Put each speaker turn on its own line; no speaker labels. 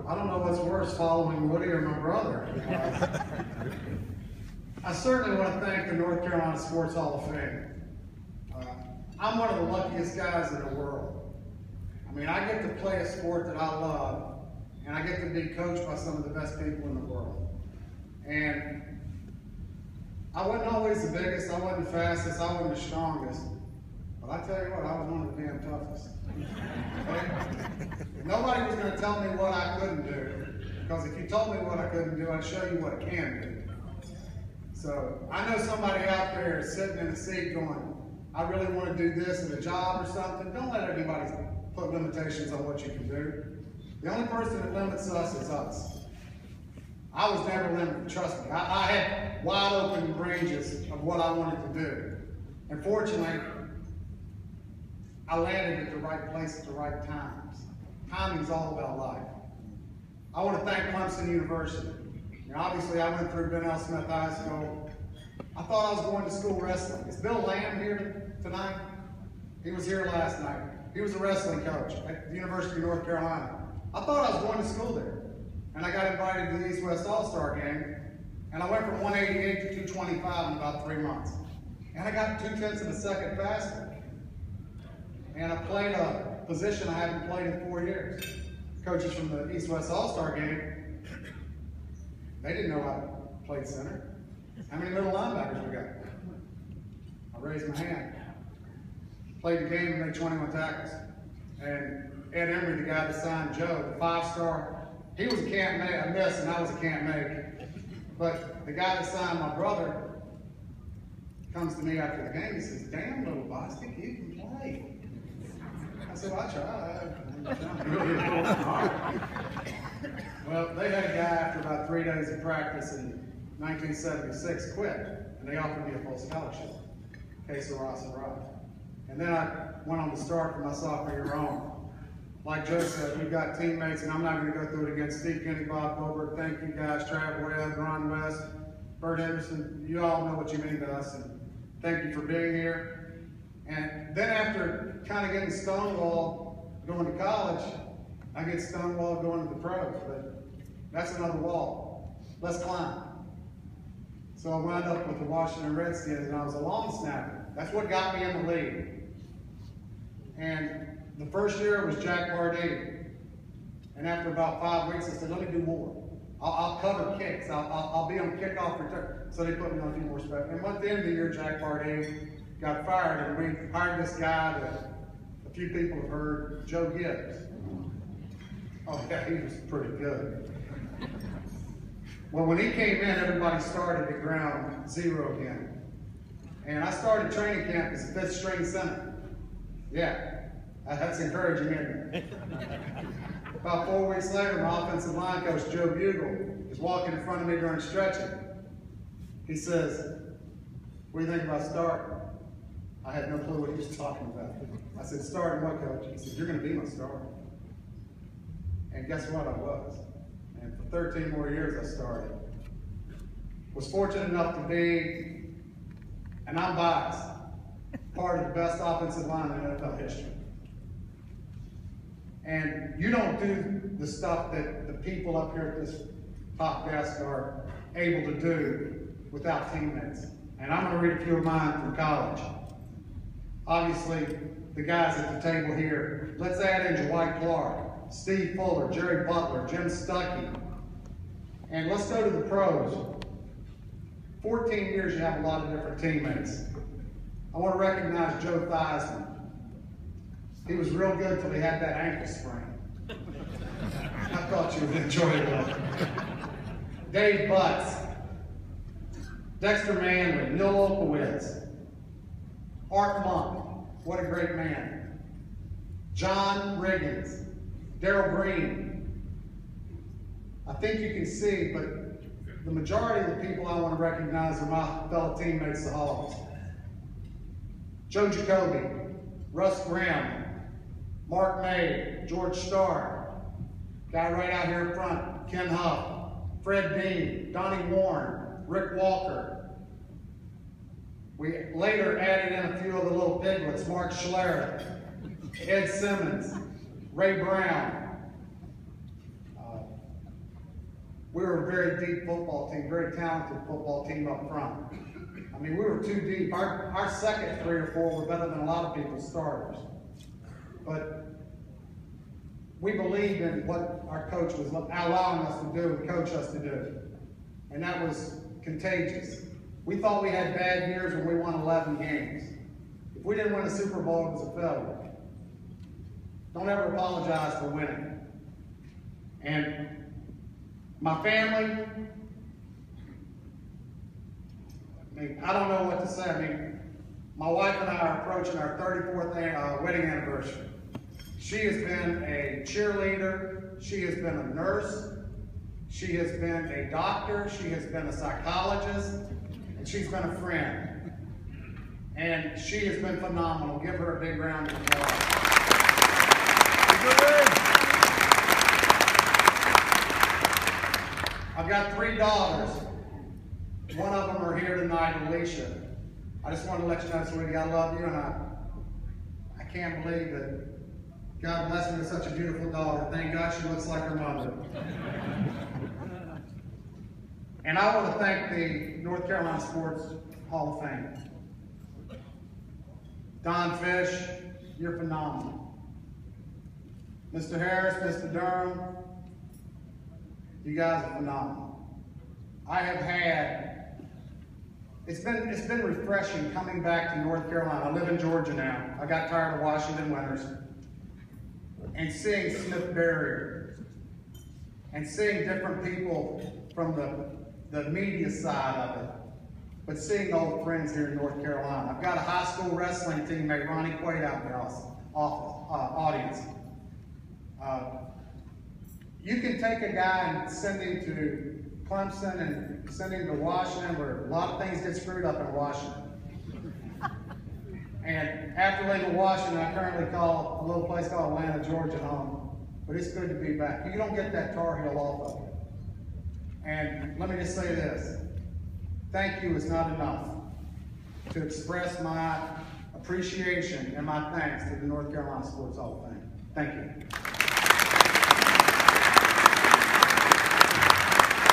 I don't know what's worse, following Woody or my brother. I certainly want to thank the North Carolina Sports Hall of Fame. I'm one of the luckiest guys in the world. I mean, I get to play a sport that I love, and I get to be coached by some of the best people in the world. And I wasn't always the biggest, I wasn't the fastest, I wasn't the strongest. But I tell you what, I was one of the damn toughest. Okay? Nobody was going to tell me what I couldn't do, because if you told me what I couldn't do, I'd show you what I can do. So I know somebody out there is sitting in a seat going, I really want to do this in a job or something. Don't let anybody put limitations on what you can do. The only person that limits us is us. I was never limited, trust me. I had wide open ranges of what I wanted to do. And fortunately, I landed at the right place at the right times. Timing's all about life. I want to thank Clemson University. And obviously, I went through Ben L. Smith High School. I thought I was going to school wrestling. Is Bill Lamb here tonight? He was here last night. He was a wrestling coach at the University of North Carolina. I thought I was going to school there. And I got invited to the East-West All-Star game. And I went from 188 to 225 in about 3 months. And I got 0.2 of a second faster. And I played a position I haven't played in 4 years. Coaches from the East-West All-Star game, they didn't know I played center. How many middle linebackers we got? I raised my hand. Played the game and made 21 tackles. And Ed Emery, the guy that signed Joe, the 5-star, he was a can't make, I missed, and I was a can't make. But the guy that signed my brother comes to me after the game, he says, damn, little Bostic, you can play. I said, well, I tried. Well, they had a guy after about 3 days of practice in 1976 quit, and they offered me a full scholarship, Queso Ross and Rock. And then I went on to start for my sophomore year on. Like Joe said, we've got teammates, and I'm not going to go through it again. Steve Kenny, Bob Gilbert, thank you guys, Trav Webb, Ron West, Bert Henderson. You all know what you mean to us, and thank you for being here. And then after kind of getting stonewalled going to college, I get stonewalled going to the pros, but that's another wall. Let's climb. So I wound up with the Washington Redskins, and I was a long snapper. That's what got me in the league. And the first year it was Jack Pardee. And after about 5 weeks, I said, let me do more. I'll cover kicks. I'll be on kickoff return. So they put me on a few more special. And at the end of the year, Jack Pardee got fired, and we hired this guy that a few people have heard, Joe Gibbs. Oh yeah, he was pretty good. Well, when he came in, everybody started at ground zero again. And I started training camp as a 5th string center. Yeah, that's encouraging, isn't it? About 4 weeks later, my offensive line coach, Joe Bugle, is walking in front of me during stretching. He says, what do you think about starting? I had no clue what he was talking about. I said, starting what, coach? He said, you're going to be my starter. And guess what? I was. And for 13 more years, I started. Was fortunate enough to be, and I'm biased, part of the best offensive line in NFL history. And you don't do the stuff that the people up here at this top desk are able to do without teammates. And I'm going to read a few of mine from college. Obviously, the guys at the table here. Let's add in Dwight Clark, Steve Fuller, Jerry Butler, Jim Stuckey. And let's go to the pros. 14 years, you have a lot of different teammates. I want to recognize Joe Theismann. He was real good till he had that ankle sprain. I thought you would enjoy it. Dave Butts, Dexter Manley, Neil Olkowitz, Art Monk, what a great man. John Riggins, Darrell Green. I think you can see, but the majority of the people I want to recognize are my fellow teammates, the Hogs. Joe Jacoby, Russ Graham, Mark May, George Starr, guy right out here in front, Ken Huff, Fred Dean, Donnie Warren, Rick Walker. We later added in a few of the little piglets, Mark Schler, Ed Simmons, Ray Brown, We were a very deep football team, very talented football team up front. I mean, we were too deep. Our second 3 or 4 were better than a lot of people's starters. But we believed in what our coach was allowing us to do and coach us to do. And that was contagious. We thought we had bad years when we won 11 games. If we didn't win a Super Bowl, it was a failure. Don't ever apologize for winning. And my family, I don't know what to say. I mean, my wife and I are approaching our 34th wedding anniversary. She has been a cheerleader. She has been a nurse. She has been a doctor. She has been a psychologist. And she's been a friend. And she has been phenomenal. Give her a big round of applause. I've got 3 daughters. One of them are here tonight, Alicia. I just want to let you know, sweetie, I love you, and I can't believe that God blessed me with such a beautiful daughter. Thank God she looks like her mother. And I want to thank the North Carolina Sports Hall of Fame. Don Fish, you're phenomenal. Mr. Harris, Mr. Durham, you guys are phenomenal. I have had, it's been refreshing coming back to North Carolina. I live in Georgia now. I got tired of Washington winters. And seeing Smith Barrier and seeing different people from the media side of it, but seeing old friends here in North Carolina. I've got a high school wrestling teammate, Ronnie Quaid, out in the audience. You can take a guy and send him to Clemson and send him to Washington, where a lot of things get screwed up in Washington. And after leaving Washington, I currently call a little place called Atlanta, Georgia home. But it's good to be back. You don't get that Tar Heel off of you. And let me just say this. Thank you is not enough to express my appreciation and my thanks to the North Carolina Sports Hall of Fame. Thank you.